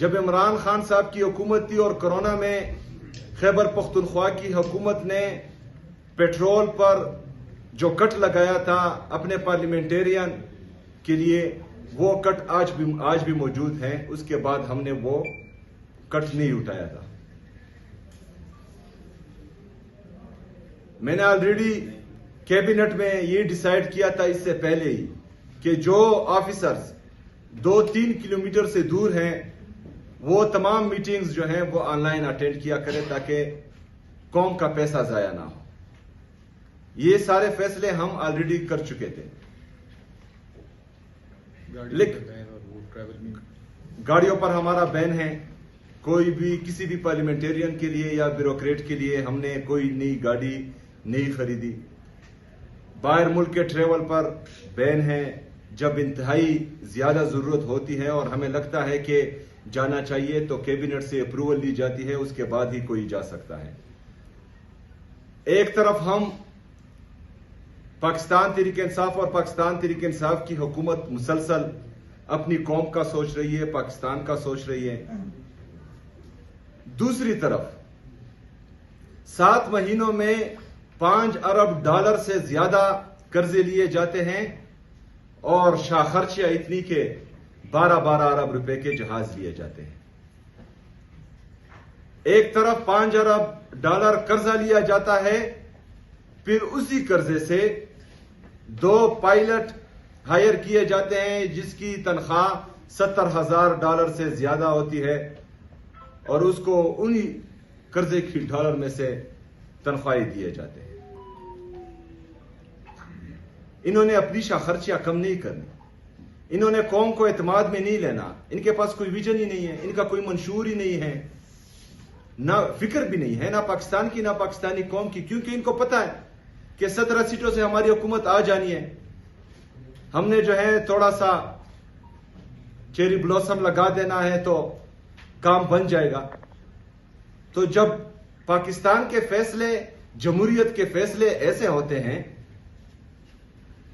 جب عمران خان صاحب کی حکومت تھی اور کرونا میں خیبر پختونخوا کی حکومت نے پیٹرول پر جو کٹ لگایا تھا اپنے پارلیمنٹیرین کے لیے، وہ کٹ آج بھی موجود ہیں. اس کے بعد ہم نے وہ کٹ نہیں اٹھایا تھا. میں نے آلریڈی کیبنٹ میں یہ ڈیسائیڈ کیا تھا اس سے پہلے ہی کہ جو آفیسرز 2-3 کلومیٹر سے دور ہیں وہ تمام میٹنگز جو ہیں وہ آن لائن اٹینڈ کیا کریں تاکہ قوم کا پیسہ ضائع نہ ہو. یہ سارے فیصلے ہم آلریڈی کر چکے تھے. گاڑیوں پر ہمارا بین ہے. کوئی بھی کسی بھی پارلیمنٹیرین کے لیے یا بیوروکریٹ کے لیے ہم نے کوئی نئی گاڑی نہیں خریدی. باہر ملک کے ٹریول پر بین ہے. جب انتہائی زیادہ ضرورت ہوتی ہے اور ہمیں لگتا ہے کہ جانا چاہیے تو کیبنٹ سے اپروول لی جاتی ہے, اس کے بعد ہی کوئی جا سکتا ہے. ایک طرف ہم پاکستان تحریک انصاف اور پاکستان تحریک انصاف کی حکومت مسلسل اپنی قوم کا سوچ رہی ہے, پاکستان کا سوچ رہی ہے. دوسری طرف 7 مہینوں میں $5 ارب سے زیادہ قرضے لیے جاتے ہیں اور شاہ خرچیاں اتنی کہ 12 ارب روپے کے جہاز لیے جاتے ہیں. ایک طرف $5 ارب قرضہ لیا جاتا ہے, پھر اسی قرضے سے 2 پائلٹ ہائر کیے جاتے ہیں جس کی تنخواہ $70,000 سے زیادہ ہوتی ہے اور اس کو انہی قرضے کی ڈالر میں سے تنخواہیں دیے جاتے ہیں. انہوں نے اپنی شاہ خرچیاں کم نہیں کرنی. انہوں نے قوم کو اعتماد میں نہیں لینا. ان کے پاس کوئی ویژن ہی نہیں ہے, ان کا کوئی منشور ہی نہیں ہے, نہ فکر بھی نہیں ہے, نہ پاکستان کی نہ پاکستانی قوم کی, کیونکہ ان کو پتا ہے کہ 17 سیٹوں سے ہماری حکومت آ جانی ہے. ہم نے جو ہے تھوڑا سا چیری بلوسم لگا دینا ہے تو کام بن جائے گا. تو جب پاکستان کے فیصلے, جمہوریت کے فیصلے ایسے ہوتے ہیں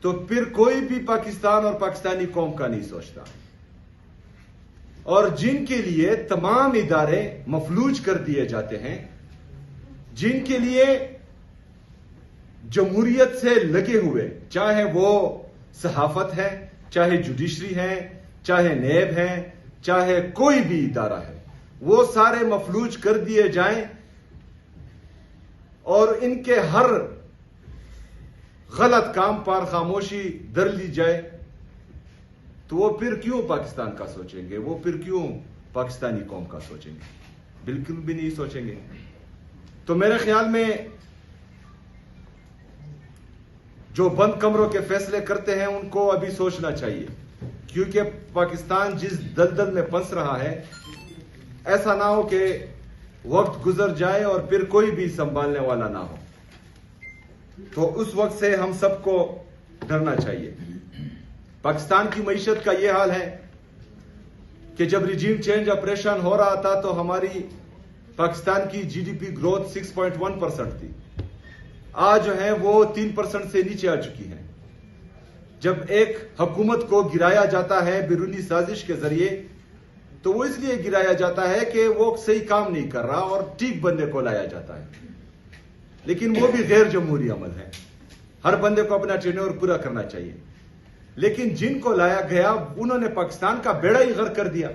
تو پھر کوئی بھی پاکستان اور پاکستانی قوم کا نہیں سوچتا. اور جن کے لیے تمام ادارے مفلوج کر دیے جاتے ہیں, جن کے لیے جمہوریت سے لگے ہوئے, چاہے وہ صحافت ہے, چاہے جوڈیشری ہے, چاہے نیب ہے, چاہے کوئی بھی ادارہ ہے, وہ سارے مفلوج کر دیے جائیں اور ان کے ہر غلط کام پر خاموشی در لی جائے, تو وہ پھر کیوں پاکستان کا سوچیں گے؟ وہ پھر کیوں پاکستانی قوم کا سوچیں گے؟ بالکل بھی نہیں سوچیں گے. تو میرے خیال میں جو بند کمروں کے فیصلے کرتے ہیں ان کو ابھی سوچنا چاہیے, کیونکہ پاکستان جس دلدل میں پھنس رہا ہے, ایسا نہ ہو کہ وقت گزر جائے اور پھر کوئی بھی سنبھالنے والا نہ ہو. تو اس وقت سے ہم سب کو ڈرنا چاہیے. پاکستان کی معیشت کا یہ حال ہے کہ جب ریجیم چینج آپریشن ہو رہا تھا تو ہماری پاکستان کی جی ڈی پی گروتھ 6.1% تھی. آج جو ہے وہ 3% سے نیچے آ چکی ہے. جب ایک حکومت کو گرایا جاتا ہے بیرونی سازش کے ذریعے تو وہ اس لیے گرایا جاتا ہے کہ وہ صحیح کام نہیں کر رہا اور ٹھیک بندے کو لایا جاتا ہے, لیکن وہ بھی غیر جمہوری عمل ہے. ہر بندے کو اپنا ٹینور پورا کرنا چاہیے, لیکن جن کو لایا گیا انہوں نے پاکستان کا بیڑا ہی غرق کر دیا,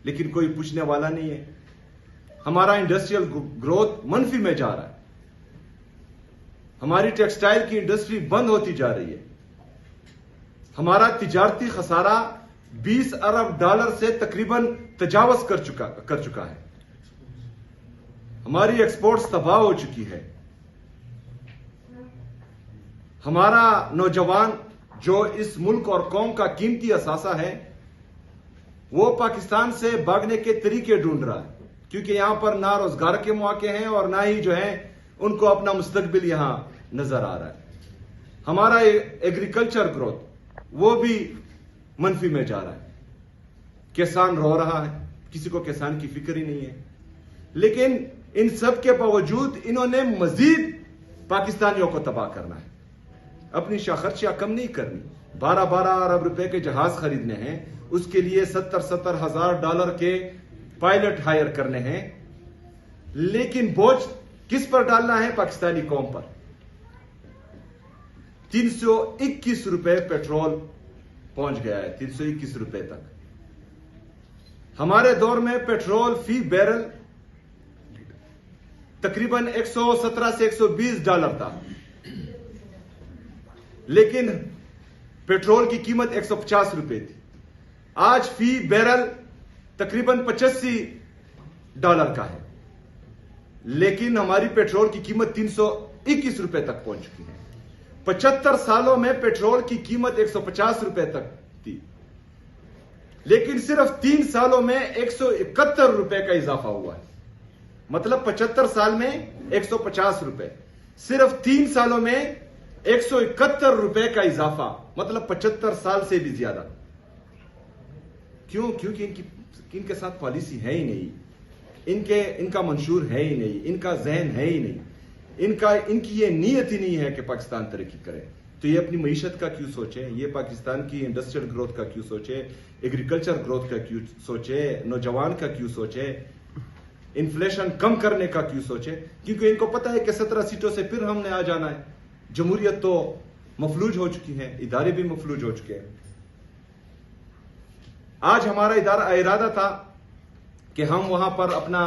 لیکن کوئی پوچھنے والا نہیں ہے. ہمارا انڈسٹریل گروتھ منفی میں جا رہا ہے, ہماری ٹیکسٹائل کی انڈسٹری بند ہوتی جا رہی ہے, ہمارا تجارتی خسارہ $20 ارب سے تقریباً تجاوز کر چکا ہے, ہماری ایکسپورٹس تباہ ہو چکی ہے. ہمارا نوجوان جو اس ملک اور قوم کا قیمتی اثاثہ ہے وہ پاکستان سے بھاگنے کے طریقے ڈھونڈ رہا ہے, کیونکہ یہاں پر نہ روزگار کے مواقع ہیں اور نہ ہی جو ہے ان کو اپنا مستقبل یہاں نظر آ رہا ہے. ہمارا ایگریکلچر گروتھ وہ بھی منفی میں جا رہا ہے. کسان رو رہا ہے, کسی کو کسان کی فکر ہی نہیں ہے, لیکن ان سب کے باوجود انہوں نے مزید پاکستانیوں کو تباہ کرنا ہے. اپنی شاہ خرچیاں کم نہیں کرنی. 12 ارب روپے کے جہاز خریدنے ہیں, اس کے لیے 70 ہزار ڈالر کے پائلٹ ہائر کرنے ہیں، لیکن بوجھ کس پر ڈالنا ہے؟ پاکستانی قوم پر۔ 321 روپے پیٹرول پہنچ گیا ہے، 321 روپے تک۔ ہمارے دور میں پیٹرول فی بیرل تقریباً 117 سے 120 ڈالر تھا، لیکن پیٹرول کی قیمت 150 روپے تھی۔ آج فی بیرل تقریباً 85 ڈالر کا ہے، لیکن ہماری پیٹرول کی قیمت 321 روپے تک پہنچ چکی ہے۔ 75 سالوں میں پیٹرول کی قیمت 150 روپے تک تھی، لیکن صرف 3 سالوں میں 171 روپے کا اضافہ ہوا ہے۔ مطلب 75 سال میں 150 روپے، صرف 3 سالوں میں 171 روپے کا اضافہ، مطلب 75 سال سے بھی زیادہ۔ کیوں؟ کیونکہ ان کے ساتھ پالیسی ہے ہی نہیں، ان کا منشور ہے ہی نہیں، ان کا ذہن ہے ہی نہیں، ان کی یہ نیت ہی نہیں ہے کہ پاکستان ترقی کرے۔ تو یہ اپنی معیشت کا کیوں سوچیں؟ یہ پاکستان کی انڈسٹریل گروتھ کا کیوں سوچیں؟ ایگریکلچر گروتھ کا کیوں سوچیں؟ نوجوان کا کیوں سوچیں؟ انفلیشن کم کرنے کا کیوں سوچیں؟ کیونکہ ان کو پتا ہے کہ 17 سیٹوں سے پھر ہم نے آ جانا ہے۔ جمہوریت تو مفلوج ہو چکی ہے، ادارے بھی مفلوج ہو چکے ہیں۔ آج ہمارا ارادہ تھا کہ ہم وہاں پر اپنا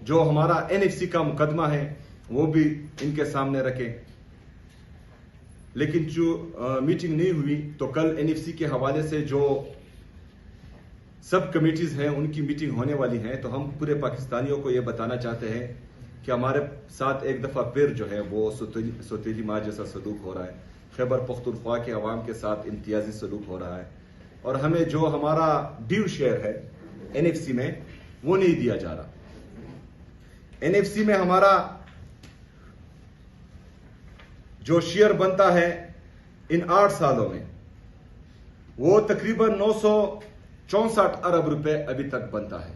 جو ہمارا NFC کا مقدمہ ہے وہ بھی ان کے سامنے رکھیں، لیکن جو میٹنگ نہیں ہوئی تو کل NFC کے حوالے سے جو سب کمیٹیز ہیں ان کی میٹنگ ہونے والی ہیں، تو ہم پورے پاکستانیوں کو یہ بتانا چاہتے ہیں کہ ہمارے ساتھ ایک دفعہ پھر جو ہے وہ سوتیلی ماں جیسا سلوک ہو رہا ہے، خیبر پختونخوا کے عوام کے ساتھ امتیازی سلوک ہو رہا ہے، اور ہمیں جو ہمارا ڈیو شیئر ہے NFC میں وہ نہیں دیا جا رہا۔ NFC میں ہمارا جو شیئر بنتا ہے ان 8 سالوں میں وہ تقریباً 964 ارب روپے ابھی تک بنتا ہے،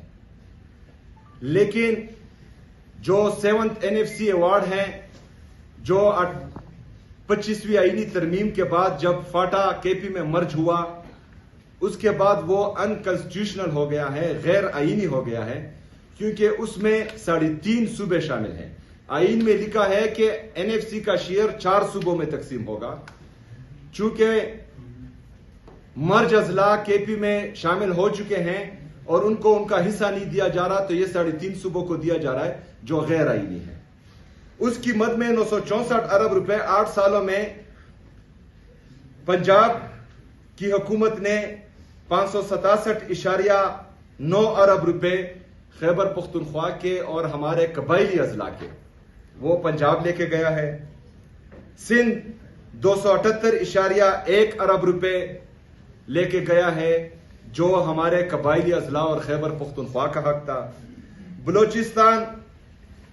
لیکن جو 7th NFC ایوارڈ ہیں جو 25ویں آئینی ترمیم کے بعد جب فاٹا KP میں مرج ہوا، اس کے بعد وہ انکانسٹیٹیوشنل ہو گیا ہے، غیر آئینی ہو گیا ہے، کیونکہ اس میں 3.5 صوبے شامل ہیں۔ آئین میں لکھا ہے کہ NFC کا شیئر 4 صوبوں میں تقسیم ہوگا، چونکہ مرج اضلاع KP میں شامل ہو چکے ہیں اور ان کو ان کا حصہ نہیں دیا جا رہا، تو یہ 3.5 صوبوں کو دیا جا رہا ہے جو غیر آئینی ہے۔ اس کی مد میں 964 ارب روپے 8 سالوں میں پنجاب کی حکومت نے 567.9 ارب روپے خیبر پختونخوا کے اور ہمارے قبائلی اضلاع کے وہ پنجاب لے کے گیا ہے۔ سندھ 278.1 ارب روپے لے کے گیا ہے جو ہمارے قبائلی اضلاع اور خیبر پختونخوا کا حق تھا۔ بلوچستان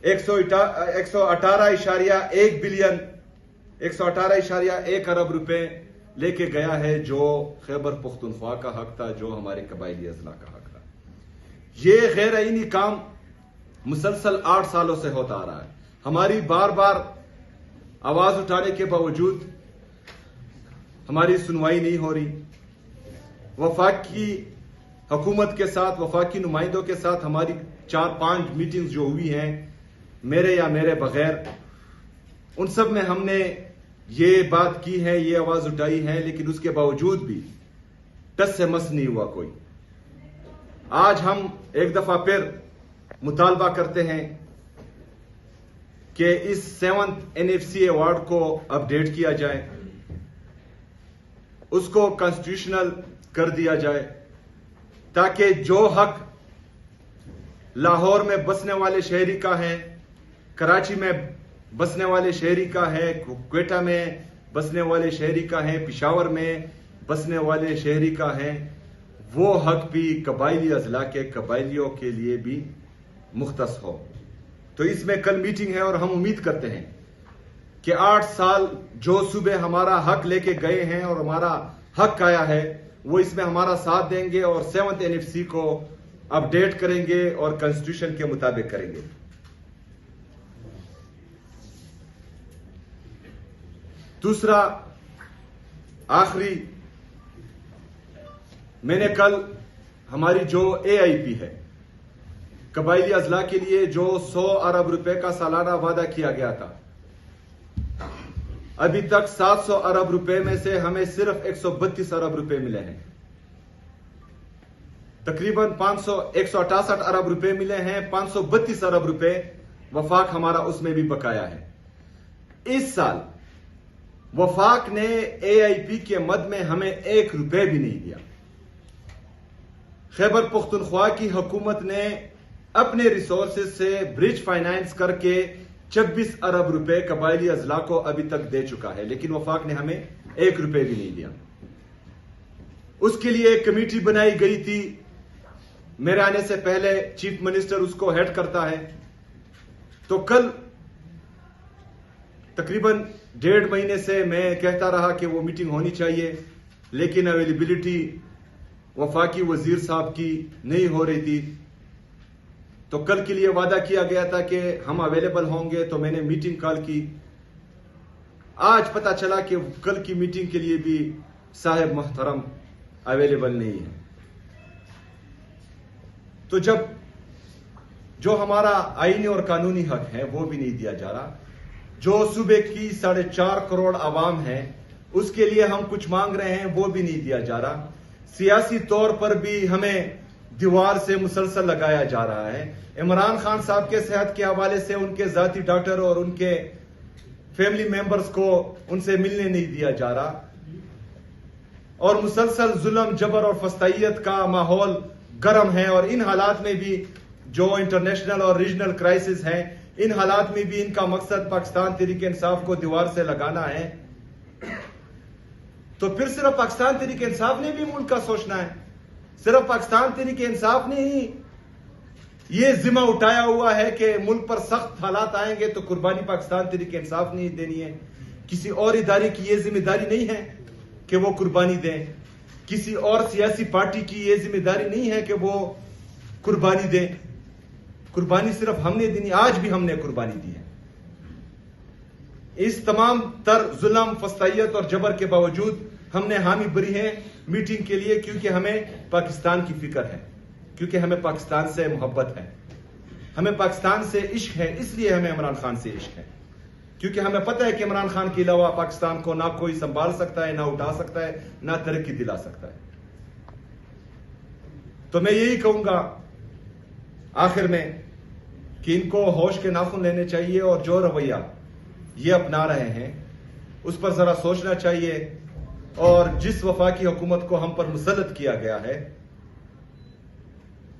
118.1 بلین 118.1 ارب روپے لے کے گیا ہے جو خیبر پختونخوا کا حق تھا، جو ہمارے قبائلی اضلاع کا حق تھا۔ یہ غیر آئینی کام مسلسل 8 سالوں سے ہوتا آ رہا ہے۔ ہماری بار بار آواز اٹھانے کے باوجود ہماری سنوائی نہیں ہو رہی۔ وفاقی حکومت کے ساتھ، وفاقی نمائندوں کے ساتھ ہماری 4-5 میٹنگز جو ہوئی ہیں میرے یا میرے بغیر، ان سب میں ہم نے یہ بات کی ہے، یہ آواز اٹھائی ہے، لیکن اس کے باوجود بھی ٹس سے مس نہیں ہوا کوئی۔ آج ہم ایک دفعہ پھر مطالبہ کرتے ہیں کہ اس 7th NFC ایوارڈ کو اپ ڈیٹ کیا جائے، اس کو کانسٹیٹیوشنل کر دیا جائے، تاکہ جو حق لاہور میں بسنے والے شہری کا ہے، کراچی میں بسنے والے شہری کا ہے، کوئٹہ میں بسنے والے شہری کا ہے، پشاور میں بسنے والے شہری کا ہے، وہ حق بھی قبائلی اضلاع کے قبائلیوں کے لیے بھی مختص ہو۔ تو اس میں کل میٹنگ ہے اور ہم امید کرتے ہیں کہ 8 سال جو صوبے ہمارا حق لے کے گئے ہیں اور ہمارا حق آیا ہے وہ اس میں ہمارا ساتھ دیں گے اور 7th NFC کو اپ ڈیٹ کریں گے اور کانسٹیٹیوشن کے مطابق کریں گے۔ دوسرا آخری میں نے کل ہماری جو AIP ہے قبائلی اضلاع کے لیے جو 100 ارب روپے کا سالانہ وعدہ کیا گیا تھا، ابھی تک 700 ارب روپے میں سے ہمیں صرف 132 ارب روپے ملے ہیں۔ تقریباً 168 ارب روپے ملے ہیں، 532 ارب روپے وفاق ہمارا اس میں بھی بقایا ہے۔ اس سال وفاق نے AIP کے مد میں ہمیں 1 روپے بھی نہیں دیا۔ خیبر پختونخوا کی حکومت نے اپنے ریسورسز سے برج فائنانس کر کے 26 ارب روپے قبائلی اضلاع کو ابھی تک دے چکا ہے، لیکن وفاق نے ہمیں 1 روپے بھی نہیں دیا۔ اس کے لیے ایک کمیٹی بنائی گئی تھی، میرے آنے سے پہلے چیف منسٹر اس کو ہیڈ کرتا ہے۔ تو کل تقریباً 1.5 مہینے سے میں کہتا رہا کہ وہ میٹنگ ہونی چاہیے، لیکن اویلیبلٹی وفاقی وزیر صاحب کی نہیں ہو رہی تھی۔ تو کل کے لیے وعدہ کیا گیا تھا کہ ہم اویلیبل ہوں گے، تو میں نے میٹنگ کال کی۔ آج پتا چلا کہ کل کی میٹنگ کے لیے بھی صاحب محترم اویلیبل نہیں ہے۔ تو جب جو ہمارا آئینی اور قانونی حق ہے وہ بھی نہیں دیا جا رہا، جو صوبے کی 4.5 کروڑ عوام ہے اس کے لیے ہم کچھ مانگ رہے ہیں وہ بھی نہیں دیا جا رہا، سیاسی طور پر بھی ہمیں دیوار سے مسلسل لگایا جا رہا ہے۔ عمران خان صاحب کے صحت کے حوالے سے ان کے ذاتی ڈاکٹر اور ان کے فیملی ممبرز کو ان سے ملنے نہیں دیا جا رہا، اور مسلسل ظلم، جبر اور فسطائیت کا ماحول گرم ہے۔ اور ان حالات میں بھی جو انٹرنیشنل اور ریجنل کرائسس ہیں، ان حالات میں بھی ان کا مقصد پاکستان تحریک انصاف کو دیوار سے لگانا ہے۔ تو پھر صرف پاکستان تحریک انصاف نے بھی ملک کا سوچنا ہے، صرف پاکستان تحریک انصاف نے ہی یہ ذمہ اٹھایا ہوا ہے کہ ملک پر سخت حالات آئیں گے تو قربانی پاکستان تحریک انصاف نے ہی دینی ہے۔ کسی اور ادارے کی یہ ذمہ داری نہیں ہے کہ وہ قربانی دیں، کسی اور سیاسی پارٹی کی یہ ذمہ داری نہیں ہے کہ وہ قربانی دیں۔ قربانی صرف ہم نے دینی، آج بھی ہم نے قربانی دی ہے۔ اس تمام تر ظلم، فسطائیت اور جبر کے باوجود ہم نے حامی بری ہیں میٹنگ کے لیے، کیونکہ ہمیں پاکستان کی فکر ہے، کیونکہ ہمیں پاکستان سے محبت ہے، ہمیں پاکستان سے عشق ہے، اس لیے ہمیں عمران خان سے عشق ہے، کیونکہ ہمیں پتہ ہے کہ عمران خان کے علاوہ پاکستان کو نہ کوئی سنبھال سکتا ہے، نہ اٹھا سکتا ہے، نہ ترقی دلا سکتا ہے۔ تو میں یہی کہوں گا آخر میں کہ ان کو ہوش کے ناخن لینے چاہیے، اور جو رویہ یہ اپنا رہے ہیں اس پر ذرا سوچنا چاہیے، اور جس وفاقی حکومت کو ہم پر مسلط کیا گیا ہے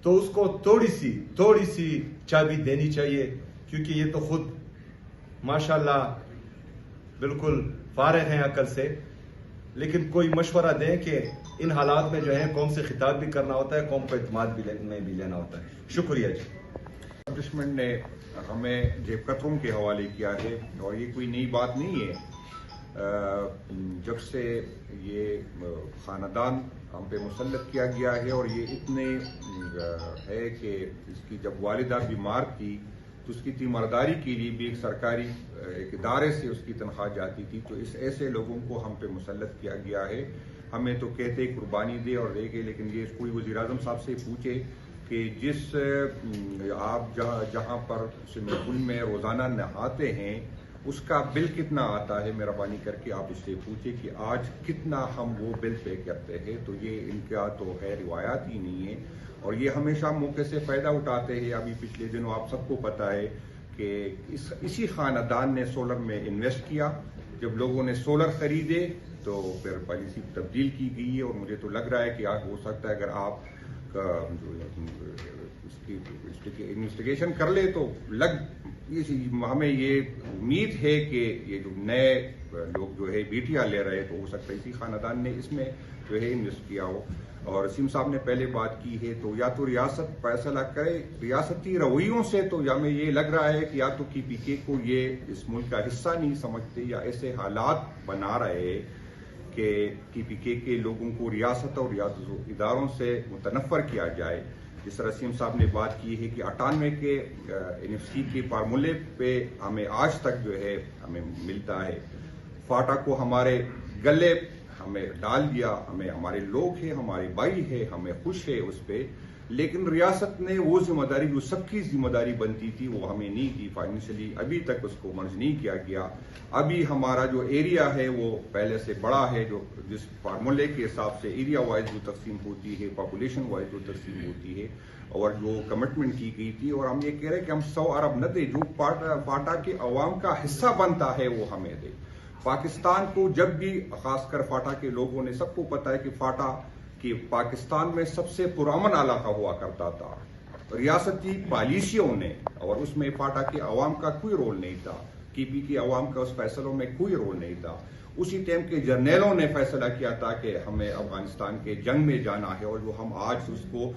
تو اس کو تھوڑی سی چابی دینی چاہیے، کیونکہ یہ تو خود ماشاءاللہ بالکل فارغ ہیں عقل سے، لیکن کوئی مشورہ دیں کہ ان حالات میں جو ہے قوم سے خطاب بھی کرنا ہوتا ہے، قوم کو اعتماد میں بھی لینا ہوتا ہے۔ شکریہ جی۔ اسٹیبلشمنٹ نے ہمیں جیب کتروں کے حوالے کیا ہے، اور یہ کوئی نئی بات نہیں ہے۔ جب سے یہ خاندان ہم پہ مسلط کیا گیا ہے، اور یہ اتنے ہے کہ اس کی جب والدہ بیمار تھی تو اس کی تیمارداری کے لیے بھی ایک سرکاری ایک ادارے سے اس کی تنخواہ جاتی تھی، تو اس ایسے لوگوں کو ہم پہ مسلط کیا گیا ہے۔ ہمیں تو کہتے قربانی دے اور دے گے، لیکن یہ کوئی وزیر اعظم صاحب سے پوچھے کہ جس آپ جہاں پر سوئمنگ پول میں روزانہ نہاتے ہیں اس کا بل کتنا آتا ہے، مہربانی کر کے آپ اس سے پوچھیں کہ آج کتنا ہم وہ بل پے کرتے ہیں۔ تو یہ ان کا تو ہے روایات ہی نہیں ہے، اور یہ ہمیشہ موقع سے فائدہ اٹھاتے ہیں۔ ابھی پچھلے دنوں آپ سب کو پتا ہے کہ اسی خاندان نے سولر میں انویسٹ کیا، جب لوگوں نے سولر خریدے تو پھر پالیسی تبدیل کی گئی ہے، اور مجھے تو لگ رہا ہے کہ آج ہو سکتا ہے اگر آپ اس کی انویسٹیگیشن کر لے تو ہمیں یہ امید ہے کہ یہ جو نئے لوگ جو ہے بیٹیاں لے رہے تو ہو سکتا ہے اسی خاندان نے اس میں جو ہے انویسٹ کیا ہو۔ اور سیم صاحب نے پہلے بات کی ہے، تو یا تو ریاست فیصلہ کرے، ریاستی رویوں سے تو ہمیں یہ لگ رہا ہے کہ یا تو کی پی کے کو یہ اس ملک کا حصہ نہیں سمجھتے، یا ایسے حالات بنا رہے کہ کی پی کے لوگوں کو ریاست اور ریاستی اداروں سے متنفر کیا جائے۔ جس طرح سیم صاحب نے بات کی ہے کہ 98 کے NFC کے فارمولے پہ ہمیں آج تک جو ہے ہمیں ملتا ہے، فاٹا کو ہمارے گلے ہمیں ڈال دیا، ہمیں ہمارے لوگ ہیں، ہمارے بھائی ہے، ہمیں خوش ہے اس پہ، لیکن ریاست نے وہ ذمہ داری جو سب کی ذمہ داری بنتی تھی وہ ہمیں نہیں دی فائنینشلی، ابھی تک اس کو مرج نہیں کیا گیا۔ ابھی ہمارا جو ایریا ہے وہ پہلے سے بڑا ہے، جو جس فارمولے کے حساب سے ایریا وائز جو تقسیم ہوتی ہے، پاپولیشن وائز جو تقسیم ہوتی ہے، اور جو کمٹمنٹ کی گئی تھی، اور ہم یہ کہہ رہے ہیں کہ ہم 100 ارب نہ دیں، جو فاٹا کے عوام کا حصہ بنتا ہے وہ ہمیں دے۔ پاکستان کو جب بھی، خاص کر فاٹا کے لوگوں نے، سب کو پتا ہے کہ فاٹا کہ پاکستان میں سب سے پرامن علاقہ ہوا کرتا تھا، ریاستی پالیسیوں نے، اور اس میں فاٹا کے عوام کا کوئی رول نہیں تھا، کی پی کے عوام کا اس فیصلوں میں کوئی رول نہیں تھا۔ اسی ٹائم کے جرنیلوں نے فیصلہ کیا تھا کہ ہمیں افغانستان کے جنگ میں جانا ہے، اور جو ہم آج اس کو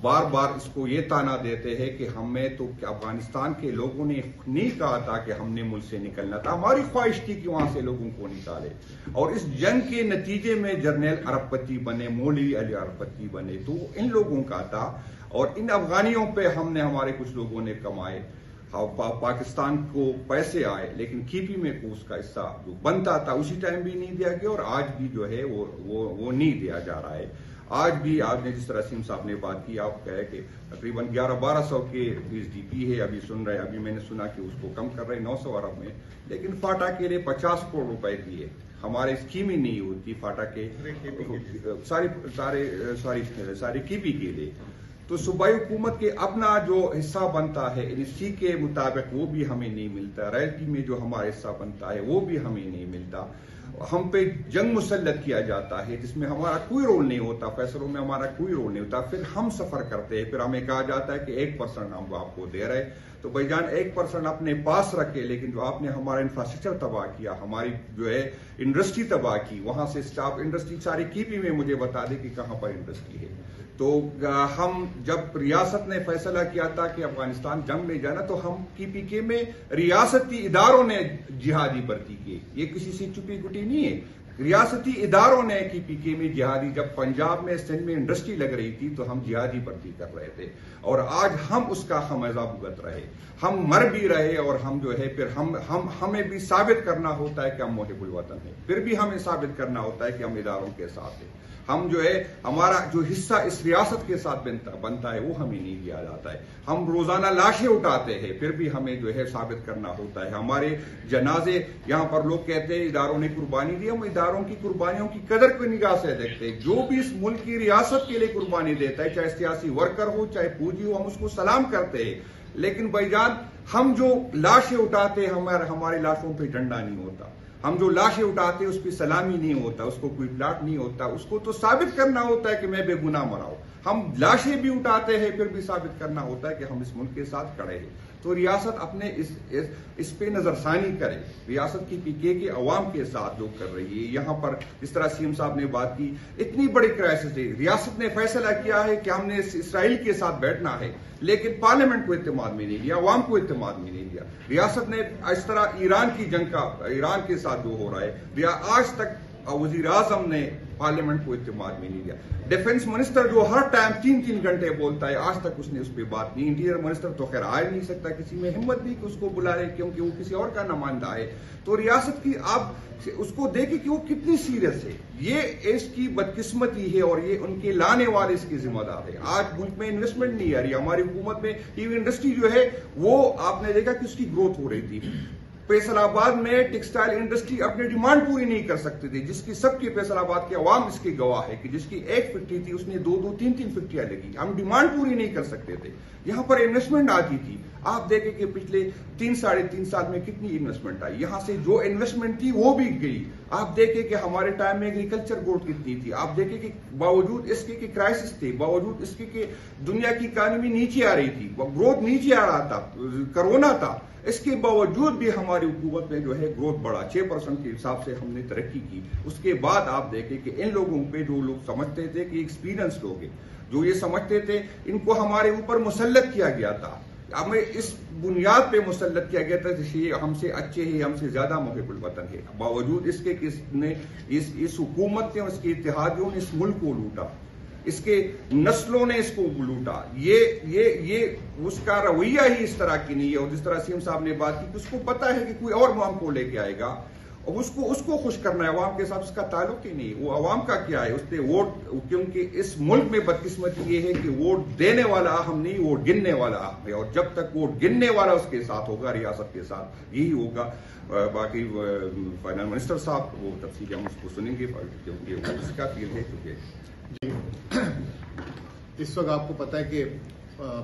بار بار اس کو یہ تانا دیتے ہیں کہ ہمیں تو افغانستان کے لوگوں نے نہیں کہا تھا کہ ہم نے ملک سے نکلنا تھا، ہماری خواہش تھی کہ وہاں سے لوگوں کو نکالے، اور اس جنگ کے نتیجے میں جرنیل ارب پتی بنے، مولوی علی ارب پتی بنے، تو ان لوگوں کا تھا، اور ان افغانیوں پہ ہم نے، ہمارے کچھ لوگوں نے کمائے، پاکستان کو پیسے آئے، لیکن کھیپی میں کو اس کا حصہ جو بنتا تھا اسی ٹائم بھی نہیں دیا گیا، اور آج بھی جو ہے وہ نہیں دیا جا رہا ہے۔ آج بھی آپ نے جس طرح سیم صاحب نے بات کی، آپ کہے کہ تقریباً 1100-1200 کے ایس ڈی پی ہے، ابھی سن رہے، ابھی میں نے سنا کہ اس کو کم کر رہے 900 ارب میں، لیکن فاٹا کے لیے 50 کروڑ روپے دیے، ہمارے اسکیم ہی نہیں ہوتی فاٹا کے سارے کیپی کے لیے، تو صوبائی حکومت کے اپنا جو حصہ بنتا ہے اسی کے مطابق وہ بھی ہمیں نہیں ملتا، رائلٹی میں جو ہمارا حصہ بنتا ہے وہ بھی ہمیں نہیں ملتا، ہم پہ جنگ مسلط کیا جاتا ہے جس میں ہمارا کوئی رول نہیں ہوتا، فیصلوں میں ہمارا کوئی رول نہیں ہوتا، پھر ہم سفر کرتے ہیں، پھر ہمیں کہا جاتا ہے کہ 1% ہم آپ کو دے رہے، تو بھائی جان 1% اپنے پاس رکھے، لیکن جو آپ نے ہمارا انفراسٹرکچر تباہ کیا، ہماری جو ہے انڈسٹری تباہ کی، وہاں سے اسٹاف انڈسٹری ساری کیپی میں مجھے بتا دے کہ کہاں پر انڈسٹری ہے۔ تو ہم جب ریاست نے فیصلہ کیا تھا کہ افغانستان جنگ میں جانا، تو ہم کی پی کے میں ریاستی اداروں نے جہادی بھرتی کی، یہ کسی سے چھپی گٹی نہیں ہے، ریاستی اداروں نے کی پی کے میں جہادی، جب پنجاب میں سندھ میں انڈسٹری لگ رہی تھی تو ہم جہادی بھرتی کر رہے تھے، اور آج ہم اس کا خمیازہ بھگت رہے، ہم مر بھی رہے، اور ہم جو ہے پھر ہمیں بھی ثابت کرنا ہوتا ہے کہ ہم محب الوطن ہیں، پھر بھی ہمیں ثابت کرنا ہوتا ہے کہ ہم اداروں کے ساتھ ہیں، ہم جو ہے ہمارا جو حصہ اس ریاست کے ساتھ بنتا ہے وہ ہمیں نہیں دیا جاتا ہے، ہم روزانہ لاشیں اٹھاتے ہیں، پھر بھی ہمیں جو ہے ثابت کرنا ہوتا ہے، ہمارے جنازے یہاں پر لوگ کہتے ہیں اداروں نے قربانی دی، ہم اداروں کی قربانیوں کی قدر کو نگاہ سے دیکھتے ہیں، جو بھی اس ملک کی ریاست کے لیے قربانی دیتا ہے، چاہے سیاسی ورکر ہو چاہے پوجی ہو، ہم اس کو سلام کرتے ہیں، لیکن بھائی جان ہم جو لاشیں اٹھاتے ہیں ہماری لاشوں پہ ڈنڈا نہیں ہوتا، ہم جو لاشیں اٹھاتے ہیں اس پہ سلامی نہیں ہوتا، اس کو کوئی پلاٹ نہیں ہوتا، اس کو تو ثابت کرنا ہوتا ہے کہ میں بے گناہ مرا ہوں، ہم لاشیں بھی اٹھاتے ہیں پھر بھی ثابت کرنا ہوتا ہے کہ ہم اس ملک کے ساتھ کھڑے ہیں، تو ریاست اپنے اس پہ نظر ثانی کرے، ریاست کی پی کے عوام کے ساتھ جو کر رہی ہے، یہاں پر جس طرح سی ایم صاحب نے بات کی، اتنی بڑی کرائسس ہے، ریاست نے فیصلہ کیا ہے کہ ہم نے اسرائیل کے ساتھ بیٹھنا ہے، لیکن پارلیمنٹ کو اعتماد میں نہیں لیا، عوام کو اعتماد میں نہیں لیا، ریاست نے اس طرح ایران کی جنگ کا، ایران کے ساتھ جو ہو رہا ہے، آج تک وزیر اعظم نے پارلیمنٹ کو اعتماد میں نہیں لیا، ڈیفنس منسٹر جو ہر ٹائم 3 گھنٹے بولتا ہے، آج تک اس نے اس پہ بات نہیں، انٹیریئر منسٹر تو خیر آ نہیں سکتا، کسی میں ہمت نہیں کہ اس کو بلا رہے کیونکہ وہ کسی اور کا نمائندہ ہے، تو ریاست کی آپ اس کو دیکھیں کہ وہ کتنی سیریس ہے، یہ اس کی بدقسمتی ہے، اور یہ ان کے لانے والے اس کی ذمہ دار ہے، آج ملک میں انویسٹمنٹ نہیں آ رہی، ہماری حکومت میں ٹی انڈسٹری جو ہے وہ آپ نے دیکھا کہ اس کی گروتھ ہو رہی تھی، فیصل آباد میں ٹیکسٹائل انڈسٹری اپنی ڈیمانڈ پوری نہیں کر سکتی تھی، جس کی سب کی فیصل آباد کے عوام اس کی گواہ ہے کہ جس کی 1 فیکٹری تھی اس نے 2-3 فیکٹریاں لگی، ہم ڈیمانڈ پوری نہیں کر سکتے تھے، یہاں پر انویسٹمنٹ آتی تھی، آپ دیکھیں کہ پچھلے 3-3.5 سال میں کتنی انویسٹمنٹ آئی، یہاں سے جو انویسٹمنٹ تھی وہ بھی گئی، آپ دیکھیں کہ ہمارے ٹائم میں ایگریکلچر گروتھ کتنی تھی، آپ دیکھیں کہ باوجود اس کے کرائسس تھے، باوجود اس کے کہ دنیا کی اکانومی نیچے آ رہی تھی، گروتھ نیچے آ رہا تھا، کرونا تھا، اس کے باوجود بھی ہماری حکومت نے جو ہے گروتھ بڑھا، 6% کے حساب سے ہم نے ترقی کی، اس کے بعد آپ دیکھیں کہ ان لوگوں پہ جو لوگ سمجھتے تھے کہ ایکسپیرینس لوگ ہیں، جو یہ سمجھتے تھے ان کو ہمارے اوپر مسلط کیا گیا تھا، ہمیں اس بنیاد پہ مسلط کیا گیا تھا کہ یہ ہم سے اچھے ہیں، ہم سے زیادہ محب الوطن ہے، باوجود اس کے کہ اس حکومت نے، اس کے اتحادیوں نے اس ملک کو لوٹا، اس کے نسلوں نے اس کو لوٹا، یہ اس کا رویہ ہی اس طرح کی نہیں ہے، اور جس طرح سی ایم صاحب نے بات کی کہ اس کو پتا ہے کہ کوئی اور ہم کو لے کے آئے گا، اور اس کو خوش کرنا ہے، عوام کے ساتھ اس کا تعلق ہی نہیں. وہ عوام کا کیا ہے، اس نے ووٹ، کیونکہ اس ملک میں بدقسمتی یہ ہے کہ ووٹ دینے والا اہم نہیں، ووٹ گننے والا اہم ہے، اور جب تک ووٹ گننے والا اس کے ساتھ ہوگا، ریاست کے ساتھ یہی ہوگا. باقی فائنانس منسٹر صاحب وہ تفصیل ہم اس کو سنیں گے کیونکہ وہ اس کا فیلڈ ہے. کیونکہ اس وقت آپ کو پتہ ہے کہ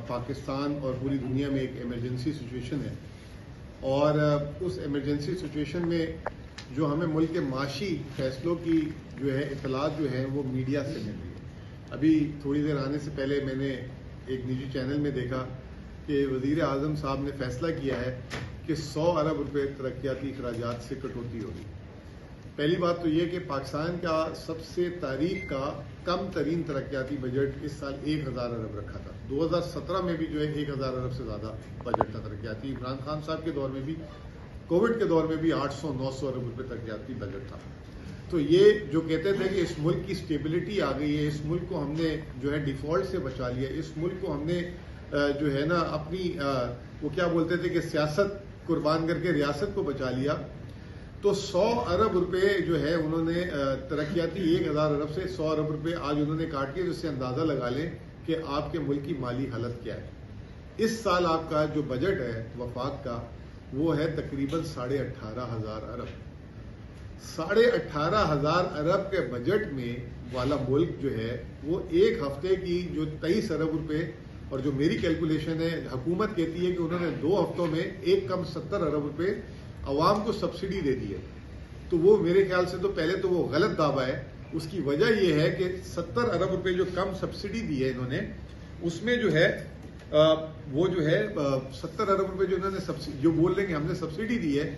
پاکستان اور پوری دنیا میں ایک ایمرجنسی سچویشن ہے، اور اس ایمرجنسی سچویشن میں جو ہمیں ملک کے معاشی فیصلوں کی جو ہے اطلاعات جو ہے وہ میڈیا سے مل رہی ہے. ابھی تھوڑی دیر آنے سے پہلے میں نے ایک نجی چینل میں دیکھا کہ وزیر اعظم صاحب نے فیصلہ کیا ہے کہ 100 ارب روپے ترقیاتی اخراجات سے کٹوتی ہوگی. پہلی بات تو یہ کہ پاکستان کا سب سے تاریخ کا کم ترین ترقیاتی بجٹ اس سال 1000 ارب رکھا تھا. 2017 میں بھی جو ہے 1000 ارب سے زیادہ بجٹ تھا ترقیاتی. عمران خان صاحب کے دور میں بھی، کووڈ کے دور میں بھی 800-900 ارب روپے ترقیاتی بجٹ تھا. تو یہ جو کہتے تھے کہ اس ملک کی سٹیبلٹی آ گئی ہے، اس ملک کو ہم نے جو ہے ڈیفالٹ سے بچا لیا، اس ملک کو ہم نے جو ہے نا اپنی وہ کیا بولتے تھے کہ سیاست قربان کر کے ریاست کو بچا لیا. تو 100 ارب روپے جو ہے انہوں نے ترقیاتی 1000 ارب سے 100 ارب روپے آج انہوں نے کاٹ کے، جس سے اندازہ لگا لیں کہ آپ کے ملک کی مالی حالت کیا ہے. اس سال آپ کا جو بجٹ ہے وفاق کا وہ ہے تقریباً 18,500 ارب. 18,500 ارب کے بجٹ میں والا ملک جو ہے وہ ایک ہفتے کی جو 23 ارب روپے، اور جو میری کیلکولیشن ہے حکومت کہتی ہے کہ انہوں نے 2 ہفتوں میں ایک کم 70 ارب روپے عوام کو سبسڈی دے دی ہے. تو وہ میرے خیال سے تو پہلے تو وہ غلط دعویٰ ہے. اس کی وجہ یہ ہے کہ 70 ارب روپے جو کم سبسڈی دی ہے انہوں نے، اس میں جو ہے وہ جو ہے 70 ارب روپے جو انہوں نے جو بول رہے ہیں کہ ہم نے سبسڈی دی ہے،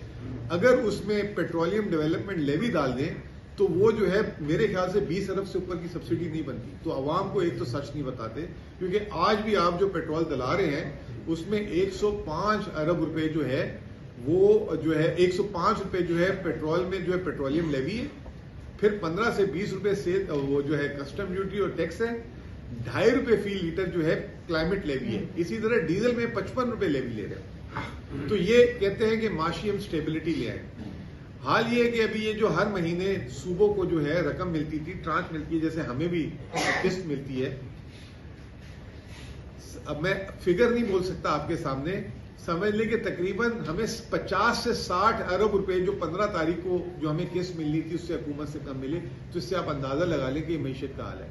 اگر اس میں پیٹرولیم ڈیولپمنٹ لیوی ڈال دیں تو وہ جو ہے میرے خیال سے 20 ارب سے اوپر کی سبسڈی نہیں بنتی. تو عوام کو ایک تو سچ نہیں بتاتے، کیونکہ آج بھی آپ جو پیٹرول دلا رہے ہیں اس میں 105 ارب روپے جو ہے وہ جو ہے 105 روپے جو ہے پیٹرول میں جو ہے پیٹرولیم لیوی ہے، پھر 15 سے 20 روپے سے وہ جو ہے کسٹم ڈیوٹی اور ٹیکس ہے، 2.5 روپے فی لیٹر جو ہے کلائمیٹ لیوی ہے. اسی طرح ڈیزل میں 55 روپے لیوی لے رہے ہیں. تو یہ کہتے ہیں کہ معاشی ہم سٹیبلٹی لے آئیں. حال یہ ہے کہ ابھی یہ جو ہر مہینے صوبوں کو جو ہے رقم ملتی تھی، ٹرانچ ملتی ہے، جیسے ہمیں بھی قسط ملتی ہے. اب میں فگر نہیں بول سکتا آپ کے سامنے، سمجھ لیں کہ تقریباً ہمیں 50 سے 60 ارب روپے جو 15 تاریخ کو جو ہمیں قسط ملنی تھی اس سے حکومت سے کم ملے. تو اس سے آپ اندازہ لگا لیں کہ یہ معیشت کا حال ہے.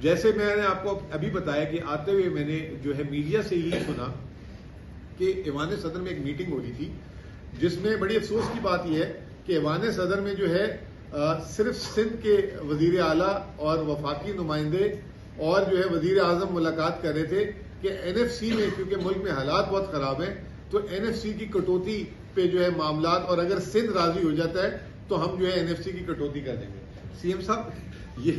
جیسے میں نے آپ کو ابھی بتایا کہ آتے ہوئے میں نے جو ہے میڈیا سے یہ سنا کہ ایوان صدر میں ایک میٹنگ ہو رہی تھی، جس میں بڑی افسوس کی بات یہ ہے کہ ایوان صدر میں جو ہے صرف سندھ کے وزیر اعلیٰ اور وفاقی نمائندے اور جو ہے وزیر اعظم ملاقات کر رہے تھے کہ NFC میں، کیونکہ ملک میں حالات بہت خراب ہیں، تو NFC کی کٹوتی پہ جو ہے معاملات، اور اگر سندھ راضی ہو جاتا ہے تو ہم جو ہے NFC کی کٹوتی کر دیں گے. CM صاحب یہ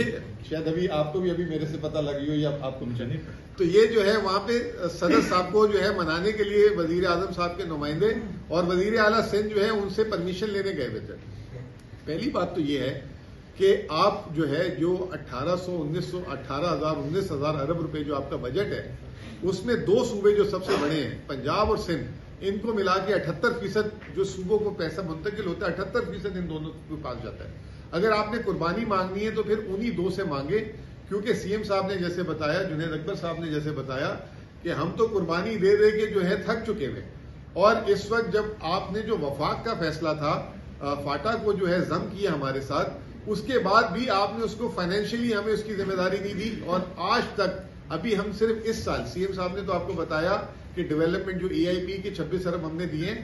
شاید ابھی آپ کو بھی ابھی میرے سے پتہ لگی ہو یا آپ کو نہیں، تو یہ جو ہے وہاں پہ صدر صاحب کو جو ہے منانے کے لیے وزیر اعظم صاحب کے نمائندے اور وزیر اعلیٰ سندھ جو ہے ان سے پرمیشن لینے گئے ہوئے تھے. پہلی بات تو یہ ہے کہ آپ جو ہے جو 19,000 ارب روپے جو آپ کا بجٹ ہے، اس میں 2 صوبے جو سب سے بڑے ہیں پنجاب اور سندھ، ان کو ملا کے 78% جو صوبوں کو پیسہ منتقل ہوتا ہے 78% ان دونوں کے پاس جاتا ہے. اگر آپ نے قربانی مانگنی ہے تو پھر انہی 2 سے مانگے، کیونکہ CM صاحب نے جیسے بتایا، جنید اکبر صاحب نے جیسے بتایا کہ ہم تو قربانی دے دے کے جو ہے تھک چکے ہوئے. اور اس وقت جب آپ نے جو وفاق کا فیصلہ تھا، فاٹا کو جو ہے ضم کیا ہمارے ساتھ، اس کے بعد بھی آپ نے اس کو فائنینشلی ہمیں اس کی ذمہ داری نہیں دی. اور آج تک ابھی ہم صرف اس سال CM صاحب نے تو آپ کو بتایا کہ ڈیولپمنٹ جو EIP کے 26 ارب ہم نے دیے ہیں،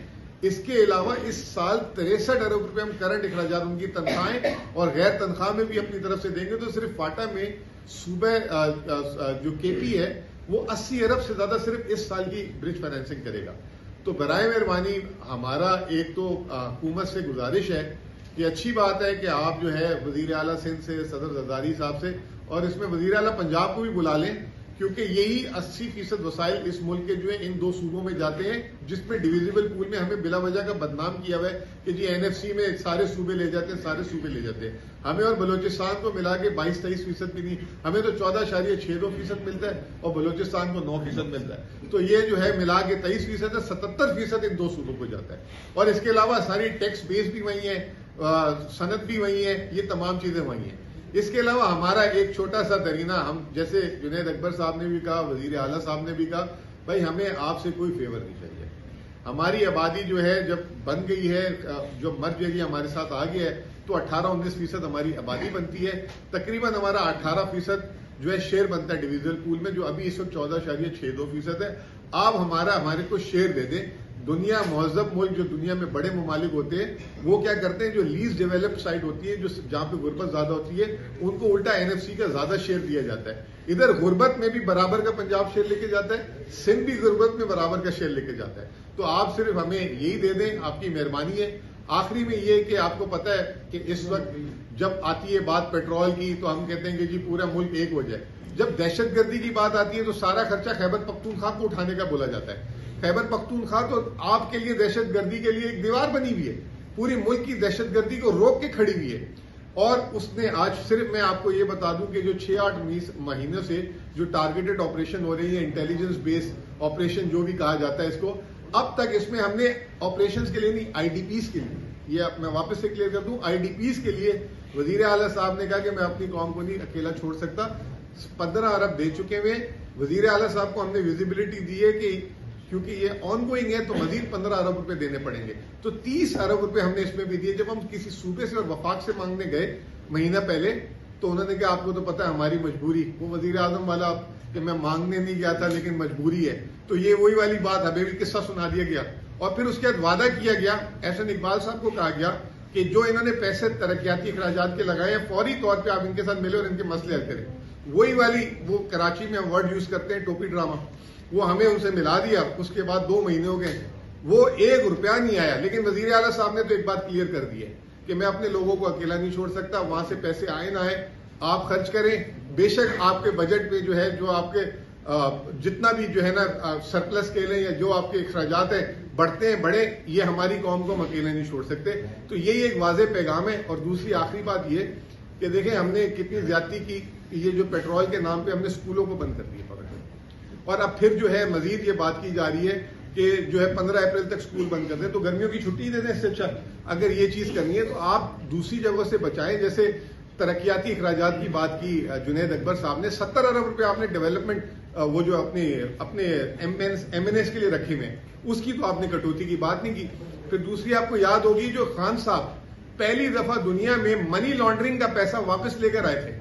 اس کے علاوہ اس سال 63 ارب روپے ہم کرنٹ اخراجات ان کی تنخواہیں اور غیر تنخواہ میں بھی اپنی طرف سے دیں گے. تو صرف فاٹا میں صوبہ جو KP ہے وہ 80 ارب سے زیادہ صرف اس سال کی برج فائنینسنگ کرے گا. تو برائے مہربانی ہمارا ایک تو حکومت سے گزارش ہے کہ اچھی بات ہے کہ آپ جو ہے وزیر اعلیٰ سندھ سے، صدر زرداری صاحب سے، اور اس میں وزیر اعلیٰ پنجاب کو بھی بلا لیں، کیونکہ یہی 80% وسائل اس ملک کے جو ہے ان 2 صوبوں میں جاتے ہیں، جس میں ڈویزیبل پول میں ہمیں بلا وجہ کا بدنام کیا ہوا ہے کہ جی NFC میں سارے صوبے لے جاتے ہیں، سارے صوبے لے جاتے ہیں. ہمیں اور بلوچستان کو ملا کے 22-23% بھی نہیں، ہمیں تو 14.62% ملتا ہے اور بلوچستان کو 9% ملتا ہے. تو یہ جو ہے ملا کے 23% ہے، 77% ان 2 صوبوں کو جاتا ہے. اور اس کے علاوہ ساری ٹیکس بیس بھی وہی ہے، صنعت بھی وہی ہے، یہ تمام چیزیں وہی ہیں. اس کے علاوہ ہمارا ایک چھوٹا سا درینہ، ہم جیسے جنید اکبر صاحب نے بھی کہا، وزیر اعلیٰ صاحب نے بھی کہا، بھائی ہمیں آپ سے کوئی فیور نہیں چاہیے. ہماری آبادی جو ہے جب بن گئی ہے، جو مرج ہے ہمارے ساتھ آ گیا ہے، تو 18-19% ہماری آبادی بنتی ہے. تقریباً ہمارا 18% جو ہے شیئر بنتا ہے ڈویژنل پول میں، جو ابھی اس وقت 14.62% ہے. آپ ہمارے کو شیئر دے دیں. دنیا مہذب ملک جو دنیا میں بڑے ممالک ہوتے ہیں وہ کیا کرتے ہیں، جو لیسٹ ڈیولپڈ سائٹ ہوتی ہے، جو جہاں پہ غربت زیادہ ہوتی ہے، ان کو الٹا NFC کا زیادہ شیئر دیا جاتا ہے. ادھر غربت میں بھی برابر کا پنجاب شیئر لے کے جاتا ہے، سندھ بھی غربت میں برابر کا شیئر لے کے جاتا ہے. تو آپ صرف ہمیں یہی دے دیں، آپ کی مہربانی ہے. آخری میں یہ کہ آپ کو پتا ہے کہ اس وقت جب آتی ہے بات پیٹرول کی تو ہم کہتے ہیں کہ جی پورا ملک ایک ہو جائے. جب دہشت گردی کی بات آتی ہے تو سارا خرچہ خیبر پختونخوا کو اٹھانے کا بولا جاتا ہے. خیبر پختونخوا تو آپ کے لیے دہشت گردی کے لیے ایک دیوار بنی ہوئی ہے، پوری ملک کی دہشت گردی کو روک کے کھڑی ہوئی ہے. اور اس نے آج صرف میں آپ کو یہ بتا دوں کہ جو 6-8 مہینوں سے جو ٹارگیٹڈ آپریشن ہو رہی ہے، انٹیلیجنس بیس آپریشن جو بھی کہا جاتا ہے اس کو، اب تک اس میں ہم نے آپریشنز کے لیے نہیں، IDPs کے لیے، یہ میں واپس سے کلیئر کر دوں، IDPs کے لیے وزیر اعلیٰ صاحب نے کہا کہ میں اپنی قوم کو نہیں اکیلا چھوڑ سکتا. 15 ارب دے چکے ہوئے. وزیر اعلیٰ صاحب کو ہم نے ویزیبلٹی دی ہے کہ کیونکہ یہ آن گوئنگ ہے تو مزید 15 ارب روپے دینے پڑیں گے، تو 30 ارب روپے ہم نے اس میں بھی دیے. جب ہم کسی صوبے سے اور وفاق سے مانگنے گئے مہینہ پہلے تو انہوں نے کہا آپ کو تو پتا ہے ہماری مجبوری، وہ وزیر اعظم والا کہ میں مانگنے نہیں گیا تھا لیکن مجبوری ہے. تو یہ وہی والی بات، ہمیں بھی قصہ سنا دیا گیا. اور پھر اس کے بعد وعدہ کیا گیا، احسن اقبال صاحب کو کہا گیا کہ جو انہوں نے پیسے ترقیاتی اخراجات کے لگائے ہیں فوری طور پہ آپ ان کے ساتھ ملے اور ان کے مسئلے حل کریں. وہی والی وہ کراچی میں ہم ورڈ یوز کرتے ہیں ٹوپی ڈرامہ، وہ ہمیں ان سے ملا دیا. اس کے بعد 2 مہینے ہو گئے، وہ 1 روپیہ نہیں آیا. لیکن وزیر اعلیٰ صاحب نے تو ایک بات کلیئر کر دی ہے کہ میں اپنے لوگوں کو اکیلا نہیں چھوڑ سکتا، وہاں سے پیسے آئے نہ آئے آپ خرچ کریں. بے شک آپ کے بجٹ میں جو ہے جو آپ کے جتنا بھی جو ہے نا سرپلس کے لیں یا جو آپ کے اخراجات ہیں بڑھتے ہیں بڑھے، یہ ہماری قوم کو ہم اکیلے نہیں چھوڑ سکتے. تو یہی ایک واضح پیغام ہے. اور دوسری آخری بات یہ کہ دیکھیں ہم نے کتنی زیادتی کی، یہ جو پیٹرول کے نام پہ ہم نے اسکولوں کو بند کر دیا پکڑ کر، اور اب پھر جو ہے مزید یہ بات کی جا رہی ہے کہ جو ہے 15 اپریل تک اسکول بند کر دیں. تو گرمیوں کی چھٹی دے دیں. اس سے اچھا اگر یہ چیز کرنی ہے تو آپ دوسری جگہوں سے بچائیں. جیسے ترقیاتی اخراجات کی بات کی جنید اکبر صاحب نے، 70 ارب روپے آپ نے ڈیولپمنٹ وہ جو اپنے MNS کے لیے رکھے ہوئے ہیں، اس کی تو آپ نے کٹوتی کی بات نہیں کی. پھر دوسری آپ کو یاد ہوگی جو خان صاحب پہلی دفعہ دنیا میں منی لانڈرنگ کا پیسہ واپس لے کر آئے تھے.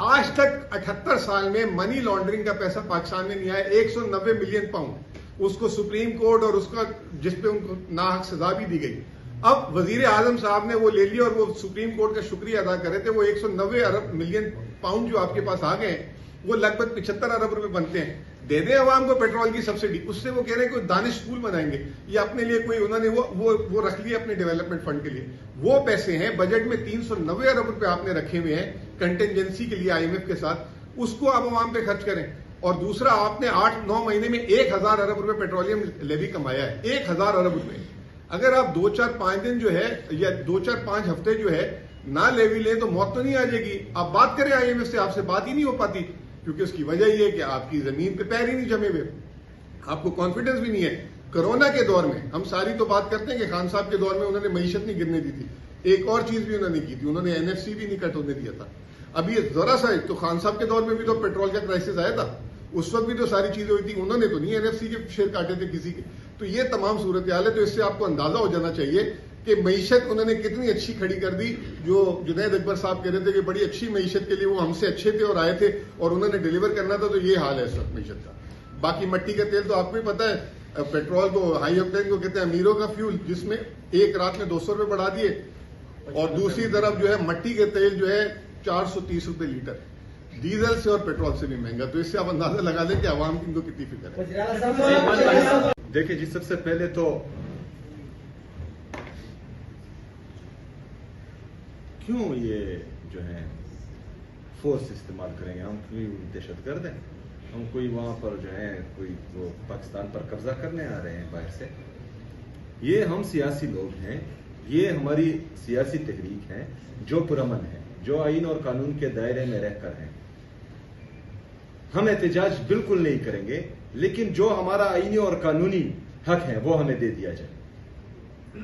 آج تک 78 سال میں منی لانڈرنگ کا پیسہ پاکستان میں نہیں آیا. 190 ملین پاؤنڈ اس کو سپریم کورٹ اور اس کا جس پہ ان کو ناحق سزا بھی دی گئی. اب وزیر اعظم صاحب نے وہ لے لیا اور وہ سپریم کورٹ کا شکریہ ادا کر رہے تھے. وہ 190 ملین پاؤنڈ جو آپ کے پاس آ گئے ہیں وہ لگ بھگ 75 ارب روپے بنتے ہیں. دے دیں عوام کو پیٹرول کی سبسڈی. اس سے وہ کہہ رہے ہیں کوئی دانش اسکول بنائیں گے یا اپنے لیے کوئی انہوں نے وہ رکھ لیا اپنے ڈیولپمنٹ فنڈ کے لیے. وہ پیسے ہیں بجٹ میں 390 ارب روپے آپ نے رکھے ہوئے ہیں کنٹینجنسی کے لیے IMF کے ساتھ، اس کو آپ عوام پہ خرچ کریں. اور دوسرا آپ نے 8-9 مہینے میں 1000 ارب روپے پیٹرولیم لیوی کمایا ہے. 1000 ارب روپے. اگر آپ 2-4-5 دن جو ہے یا 2-4-5 ہفتے جو ہے نہ لیوی لیں تو موت تو نہیں آ جائے گی. آپ بات کریں IMF سے، آپ سے بات ہی نہیں ہو پاتی کیونکہ اس کی وجہ یہ ہے کہ آپ کی زمین پہ پیر ہی نہیں جمے ہوئے، آپ کو کانفیڈنس بھی نہیں ہے. کرونا کے دور میں ہم ساری تو بات کرتے ہیں کہ خان صاحب کے دور میں انہوں نے معیشت نہیں گرنے دی تھی. ایک اور چیز بھی انہوں نے کی تھی، انہوں نے NFC بھی نہیں کٹ ہونے دیا تھا. ابھی ذرا سا تو خان صاحب کے دور میں بھی تو پیٹرول کا کرائسس آیا تھا، اس وقت بھی تو ساری چیزیں ہوئی تھی. انہوں نے تو نہیں NFC کے شیئر کاٹے تھے کسی کے. تو یہ تمام صورتحال ہے. تو اس سے آپ کو اندازہ ہو جانا چاہیے کہ معیشت انہوں نے کتنی اچھی کھڑی کر دی. جو جنید اکبر صاحب کہہ رہے تھے کہ بڑی اچھی معیشت کے لیے وہ ہم سے اچھے تھے اور آئے تھے اور انہوں نے ڈیلیور کرنا تھا. تو یہ حال ہے اس وقت معیشت کا. باقی مٹی کا تیل تو آپ کو ہی پتا ہے، پیٹرول کو ہائی آکٹین کو کہتے ہیں امیروں کا فیول، جس میں ایک رات میں 200 روپے بڑھا دیے. اور دوسری طرف جو ہے مٹی کے تیل جو ہے 430 روپے لیٹر، ڈیزل سے اور پیٹرول سے بھی مہنگا. تو اس سے آپ اندازہ لگا لیں کہ عوام کی ان کو کتنی فکر ہے. دیکھیں جی، سب سے پہلے تو کیوں یہ جو ہے فورس استعمال کریں گے؟ ہم کیوں دہشت گرد ہیں؟ ہم کوئی وہاں پر جو ہے کوئی وہ پاکستان پر قبضہ کرنے آ رہے ہیں باہر سے. یہ ہم سیاسی لوگ ہیں, یہ ہماری سیاسی تحریک ہے جو پرامن ہے, جو آئین اور قانون کے دائرے میں رہ کر ہیں. ہم احتجاج بالکل نہیں کریں گے, لیکن جو ہمارا آئینی اور قانونی حق ہے وہ ہمیں دے دیا جائے.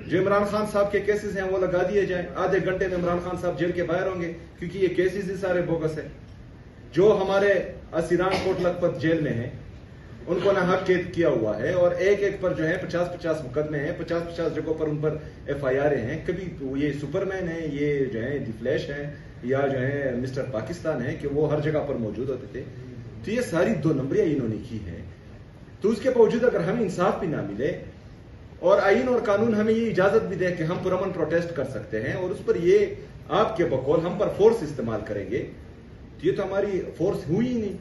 جو عمران خان صاحب کے کیسز ہیں وہ لگا دیے جائیں. آدھے گھنٹے میں عمران خان صاحب جیل کے باہر ہوں گے, کیونکہ یہ کیسز ہی سارے بوگس ہیں. جو ہمارے اسیران کوٹ لکھپت جیل میں ہیں ان کو ناحق قید کیا ہوا ہے, اور ایک ایک پر جو ہے 50-50 مقدمے ہیں, 50-50 جگہوں پر ان پر FIR ہیں. کبھی یہ سپرمین ہے, یہ جو ہے دی فلیش ہے, یا جو ہے مسٹر پاکستان ہے کہ وہ ہر جگہ پر موجود ہوتے تھے. تو یہ ساری 2 نمبریاں انہوں نے کی ہیں. تو اس کے باوجود اگر ہمیں انصاف بھی نہ ملے اور آئین اور قانون ہمیں یہ اجازت بھی دے کہ ہم پرامن پروٹیسٹ کر سکتے ہیں, اور اس پر یہ آپ کے بقول ہم پر فورس استعمال کریں گے, تو یہ تو ہماری فورس ہوئی ہی نہیں.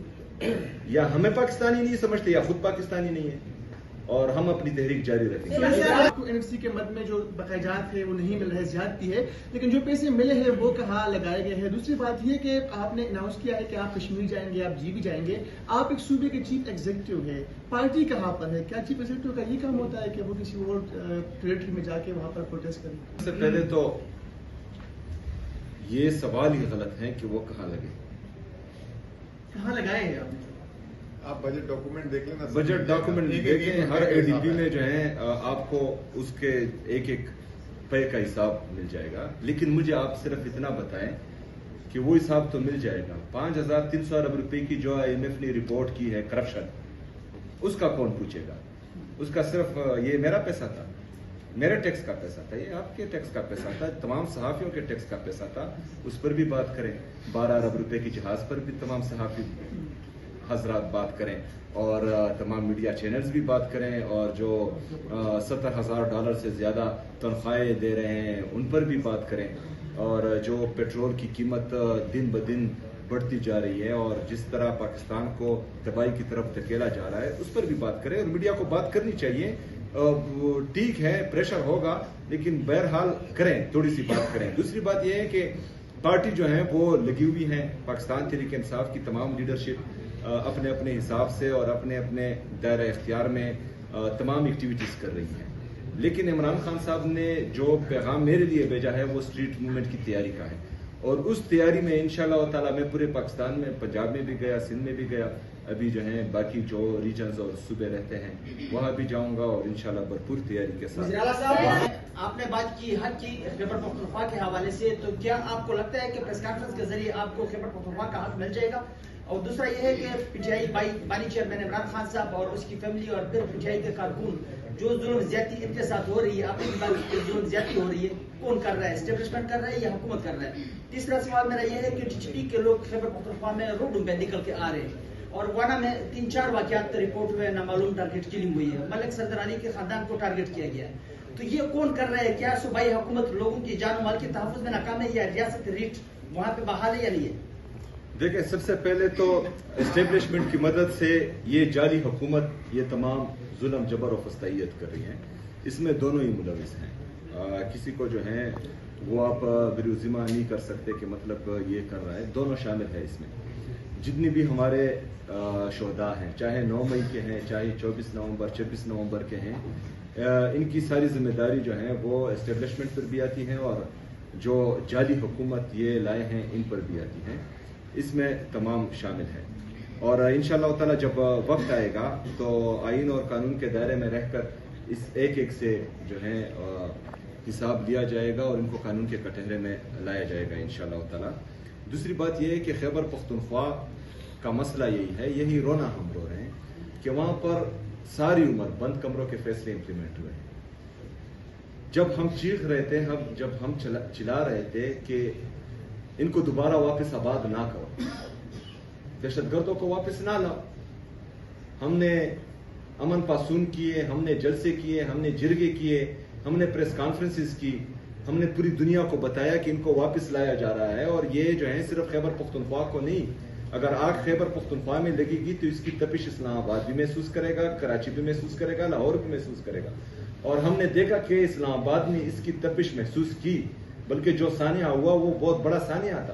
یا ہمیں پاکستانی نہیں سمجھتے یا خود پاکستانی نہیں ہے, اور ہم اپنی تحریک جاری رکھیں گے. آپ کو NFC کے مد میں جو بقایا جات ہے وہ نہیں مل رہے, زیادتی ہے, لیکن جو پیسے ملے ہیں وہ کہاں لگائے گئے ہیں. دوسری بات یہ کہ آپ نے اناؤنس کیا ہے کہ آپ کشمیر جائیں گے, آپ بھی جائیں گے. آپ ایک صوبے کے چیف ایگزیکٹو ہے, پارٹی کہاں پر ہے؟ کیا چیف ایگزیکٹو کا یہ کام ہوتا ہے کہ وہ کسی اور ٹریٹری میں جا کے وہاں پر پروٹیسٹ کریں؟ سب سے پہلے تو یہ سوال ہی غلط ہے کہ وہ کہاں لگے. کہاں لگائے ہیں آپ نے؟ آپ بجٹ ڈاکومنٹ دیکھ لیں نا, بجٹ ڈاکومنٹ دیکھیں, ہر ADB میں جو ہے آپ کو اس کے ایک ایک پے کا حساب مل جائے گا. لیکن مجھے آپ صرف اتنا بتائیں کہ وہ حساب تو مل جائے گا. 5,300 ارب روپے کی جو IMF نے رپورٹ کی ہے کرپشن, اس کا کون پوچھے گا؟ اس کا صرف یہ میرا پیسہ تھا, میرے ٹیکس کا پیسہ تھا, یہ آپ کے ٹیکس کا پیسہ تھا, تمام صحافیوں کے ٹیکس کا پیسہ تھا. اس پر بھی بات کریں. 12 ارب روپے کی جہاز پر بھی تمام صحافی حضرات بات کریں, اور تمام میڈیا چینلز بھی بات کریں, اور جو $70,000 سے زیادہ تنخواہیں دے رہے ہیں ان پر بھی بات کریں, اور جو پیٹرول کی قیمت دن بدن بڑھتی جا رہی ہے اور جس طرح پاکستان کو تباہی کی طرف دھکیلا جا رہا ہے اس پر بھی بات کریں. اور میڈیا کو بات کرنی چاہیے. ٹھیک ہے پریشر ہوگا, لیکن بہرحال کریں, تھوڑی سی بات کریں. دوسری بات یہ ہے کہ پارٹی جو ہے وہ لگی ہوئی ہیں, پاکستان تحریک انصاف کی تمام لیڈرشپ اپنے اپنے حساب سے اور اپنے اپنے دائرہ اختیار میں تمام ایکٹیویٹیز کر رہی ہیں. لیکن عمران خان صاحب نے جو پیغام میرے لیے بھیجا ہے وہ اسٹریٹ موومنٹ کی تیاری کا ہے, اور اس تیاری میں انشاءاللہ تعالی میں پورے پاکستان میں, پنجاب میں بھی گیا, سندھ میں بھی گیا, ابھی جو ہیں باقی جو ریجنز اور صوبے رہتے ہیں وہاں بھی جاؤں گا, اور انشاءاللہ بھرپور تیاری کے ساتھ. وزیر اعلیٰ صاحب, آپ نے بات کی حق کی خیبر پختونخوا کے حوالے سے, تو کیا آپ کو لگتا ہے کہ پریس کانفرنس کے ذریعے آپ کو خیبر پختونخوا کا حق مل جائے گا؟ اور دوسرا یہ ہے کہ PTI بانی چیئرمین عمران خان صاحب اور اس کی فیملی اور پھر PTI کے کارکن جو ظلم زیادتی ان کے ساتھ ہو رہی ہے, آپ کی بات کی ظلم زیادتی ہو رہی ہے, کون کر رہا ہے؟ اسٹیبلشمنٹ کر رہا ہے یا حکومت کر رہا ہے؟ تیسرا سوال میرا یہ ہے کہ TTP کے لوگ خیبر پختونخوا میں روڈوں پہ نکل کے آ رہے ہیں, اور وانا میں 3-4 واقعات رپورٹ ہوئے, نامعلوم ٹارگیٹ کلنگ ہوئی ہے, ملک سردرانی کے خاندان کو ٹارگیٹ کیا گیا ہے. تو یہ کون کر رہا ہے؟ کیا صوبائی حکومت لوگوں کی جان و مال کے تحفظ میں ناکام ہے, یا ریاست ریٹ وہاں پہ بحال ہے یا نہیں ہے؟ دیکھیں, سب سے پہلے تو اسٹیبلشمنٹ کی مدد سے یہ جعلی حکومت یہ تمام ظلم جبر و فستائیت کر رہی ہیں. اس میں دونوں ہی ملوث ہیں. کسی کو جو ہے وہ آپ بروزمہ نہیں کر سکتے کہ مطلب یہ کر رہا ہے, دونوں شامل ہے اس میں. جتنی بھی ہمارے شہداء ہیں, چاہے 9 مئی کے ہیں, چاہے 24 نومبر 26 نومبر کے ہیں, ان کی ساری ذمہ داری جو ہے وہ اسٹیبلشمنٹ پر بھی آتی ہے, اور جو جعلی حکومت یہ لائے ہیں ان پر بھی آتی ہیں. اس میں تمام شامل ہیں, اور انشاءاللہ تعالی جب وقت آئے گا تو آئین اور قانون کے دائرے میں رہ کر اس ایک ایک سے جو ہے حساب لیا جائے گا, اور ان کو قانون کے کٹہرے میں لایا جائے گا انشاءاللہ تعالی. دوسری بات یہ ہے کہ خیبر پختونخوا کا مسئلہ یہی ہے, یہی رونا ہم رو رہے ہیں کہ وہاں پر ساری عمر بند کمروں کے فیصلے امپلیمنٹ ہوئے ہیں. جب ہم چیخ رہے تھے, جب ہم چلا رہے تھے کہ ان کو دوبارہ واپس آباد نہ کرو, دہشت گردوں کو واپس نہ لاؤ, ہم نے امن پاسون کیے, ہم نے جلسے کیے, ہم نے جرگے کیے, ہم نے پریس کانفرنسز کی, ہم نے پوری دنیا کو بتایا کہ ان کو واپس لایا جا رہا ہے. اور یہ جو ہے صرف خیبر پختونخوا کو نہیں, اگر آگ خیبر پختونخوا میں لگے گی تو اس کی تپش اسلام آباد بھی محسوس کرے گا, کراچی بھی محسوس کرے گا, لاہور بھی محسوس کرے گا. اور ہم نے دیکھا کہ اسلام آباد نے اس کی تپش محسوس کی, بلکہ جو سانحہ ہوا وہ بہت بڑا سانحہ تھا.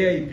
AIP